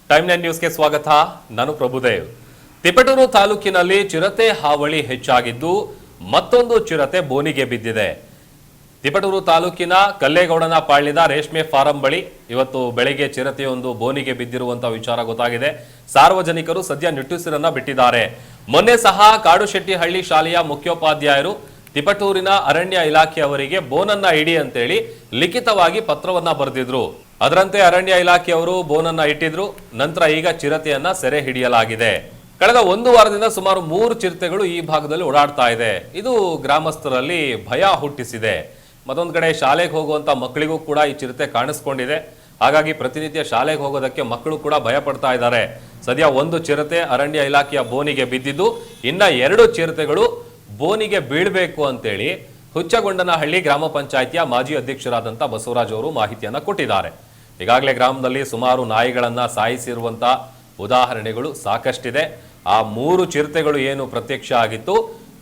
Time 9 ನ್ಯೂಸ್ಗೆ ಸ್ವಾಗತ. ನಾನು ಪ್ರಭುದೇವ್. ತಿಪಟೂರು ತಾಲೂಕಿನಲ್ಲಿ ಚಿರತೆ ಹಾವಳಿ ಹೆಚ್ಚಾಗಿದ್ದು ಮತ್ತೊಂದು ಚಿರತೆ ಬೋನಿಗೆ ಬಿದ್ದಿದೆ. ತಿಪಟೂರು ತಾಲೂಕಿನ ಕಲ್ಲೇಗೌಡನ ಪಾಳ್ಯದ ರೇಷ್ಮೆ ಫಾರಂ ಬಳಿ ಇವತ್ತು ಬೆಳಗ್ಗೆ ಚಿರತೆಯೊಂದು ಬೋನಿಗೆ ಬಿದ್ದಿರುವಂತಹ ವಿಚಾರ ಗೊತ್ತಾಗಿದೆ. ಸಾರ್ವಜನಿಕರು ಸದ್ಯ ನಿಟ್ಟುಸಿರನ್ನ ಬಿಟ್ಟಿದ್ದಾರೆ. ಮೊನ್ನೆ ಸಹ ಕಾಡುಶೆಟ್ಟಿಹಳ್ಳಿ ಶಾಲೆಯ ಮುಖ್ಯೋಪಾಧ್ಯಾಯರು ತಿಪಟೂರಿನ ಅರಣ್ಯ ಇಲಾಖೆಯವರಿಗೆ ಬೋನನ್ನ ಇಡಿ ಅಂತೇಳಿ ಲಿಖಿತವಾಗಿ ಪತ್ರವನ್ನ ಬರೆದಿದ್ರು. ಅದರಂತೆ ಅರಣ್ಯ ಇಲಾಖೆಯವರು ಬೋನನ್ನ ಇಟ್ಟಿದ್ರು. ನಂತರ ಈಗ ಚಿರತೆಯನ್ನ ಸೆರೆ ಹಿಡಿಯಲಾಗಿದೆ. ಕಳೆದ ಒಂದು ವಾರದಿಂದ ಸುಮಾರು 3 ಚಿರತೆಗಳು ಈ ಭಾಗದಲ್ಲಿ ಓಡಾಡ್ತಾ ಇದೆ. ಇದು ಗ್ರಾಮಸ್ಥರಲ್ಲಿ ಭಯ ಹುಟ್ಟಿಸಿದೆ. ಮತ್ತೊಂದು ಕಡೆ ಶಾಲೆಗೆ ಹೋಗುವಂತ ಮಕ್ಕಳಿಗೂ ಕೂಡ ಈ ಚಿರತೆ ಕಾಣಿಸ್ಕೊಂಡಿದೆ. ಹಾಗಾಗಿ ಪ್ರತಿನಿತ್ಯ ಶಾಲೆಗೆ ಹೋಗೋದಕ್ಕೆ ಮಕ್ಕಳು ಕೂಡ ಭಯ ಪಡ್ತಾ ಇದ್ದಾರೆ. ಸದ್ಯ ಒಂದು ಚಿರತೆ ಅರಣ್ಯ ಇಲಾಖೆಯ ಬೋನಿಗೆ ಬಿದ್ದಿದ್ದು, ಇನ್ನ 2 ಚಿರತೆಗಳು ಬೋನಿಗೆ ಬೀಳ್ಬೇಕು ಅಂತೇಳಿ ಹುಚ್ಚಗೊಂಡನಹಳ್ಳಿ ಗ್ರಾಮ ಪಂಚಾಯಿತಿಯ ಮಾಜಿ ಅಧ್ಯಕ್ಷರಾದಂಥ ಬಸವರಾಜ್ ಅವರು ಮಾಹಿತಿಯನ್ನ ಕೊಟ್ಟಿದ್ದಾರೆ. ಈಗಾಗಲೇ ಗ್ರಾಮದಲ್ಲಿ ಸುಮಾರು ನಾಯಿಗಳನ್ನ ಸಾಯಿಸಿರುವಂತ ಉದಾಹರಣೆಗಳು ಸಾಕಷ್ಟಿದೆ. ಆ 3 ಚಿರತೆಗಳು ಏನು ಪ್ರತ್ಯಕ್ಷ ಆಗಿತ್ತು,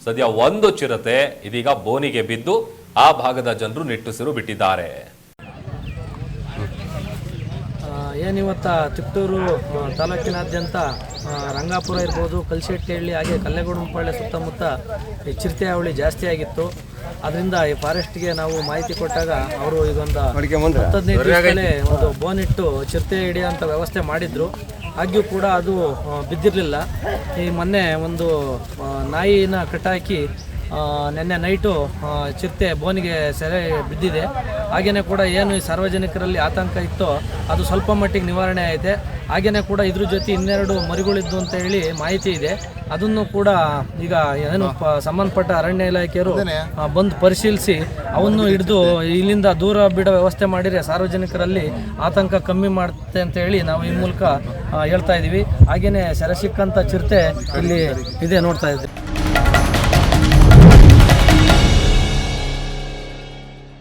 ಸದ್ಯ ಒಂದು ಚಿರತೆ ಇದೀಗ ಬೋನಿಗೆ ಬಿದ್ದು ಆ ಭಾಗದ ಜನರು ನಿಟ್ಟುಸಿರು ಬಿಟ್ಟಿದ್ದಾರೆ. ಏನಿವತ್ತ ತಿಪಟೂರು ತಾಲೂಕಿನಾದ್ಯಂತ ರಂಗಾಪುರ ಇರ್ಬೋದು, ಕಲ್ಶೆಟ್ಟಿಹಳ್ಳಿ ಹಾಗೆ ಕಲ್ಲೇಗೌಡನಪಾಳ್ಯ ಸುತ್ತಮುತ್ತ ಈ ಚಿರತೆ ಹಾವಳಿ ಜಾಸ್ತಿ ಆಗಿತ್ತು. ಅದರಿಂದ ಈ ಫಾರೆಸ್ಟ್ಗೆ ನಾವು ಮಾಹಿತಿ ಕೊಟ್ಟಾಗ ಅವರು ಈಗೊಂದು 15 ದಿವಸದಲ್ಲೇ ಒಂದು ಬೋನಿಟ್ಟು ಚಿರತೆ ಹಿಡಿಯೋಂಥ ವ್ಯವಸ್ಥೆ ಮಾಡಿದ್ರು. ಹಾಗೆಯೂ ಕೂಡ ಅದು ಬಿದ್ದಿರಲಿಲ್ಲ. ಈ ಮೊನ್ನೆ ಒಂದು ನಾಯಿನ ಕಟ್ಟಾಕಿ ನಿನ್ನೆ ನೈಟು ಚಿರತೆ ಬೋನಿಗೆ ಸೆರೆ ಬಿದ್ದಿದೆ. ಹಾಗೆಯೇ ಕೂಡ ಏನು ಈ ಸಾರ್ವಜನಿಕರಲ್ಲಿ ಆತಂಕ ಇತ್ತೋ ಅದು ಸ್ವಲ್ಪ ಮಟ್ಟಿಗೆ ನಿವಾರಣೆ ಆಯಿತೆ. ಹಾಗೆಯೇ ಕೂಡ ಇದ್ರ ಜೊತೆ 12 ಮರಿಗಳಿದ್ದು ಅಂತ ಹೇಳಿ ಮಾಹಿತಿ ಇದೆ. ಅದನ್ನು ಕೂಡ ಈಗ ಏನು ಸಂಬಂಧಪಟ್ಟ ಅರಣ್ಯ ಇಲಾಖೆಯವರು ಬಂದು ಪರಿಶೀಲಿಸಿ ಅವನ್ನು ಹಿಡಿದು ಇಲ್ಲಿಂದ ದೂರ ಬಿಡೋ ವ್ಯವಸ್ಥೆ ಮಾಡಿದರೆ ಸಾರ್ವಜನಿಕರಲ್ಲಿ ಆತಂಕ ಕಮ್ಮಿ ಮಾಡುತ್ತೆ ಅಂತ ಹೇಳಿ ನಾವು ಈ ಮೂಲಕ ಹೇಳ್ತಾ ಇದ್ದೀವಿ. ಹಾಗೆಯೇ ಸೆರೆ ಸಿಕ್ಕಂಥ ಚಿರತೆ ಇಲ್ಲಿ ಇದೆ, ನೋಡ್ತಾ ಇದ್ದೀವಿ.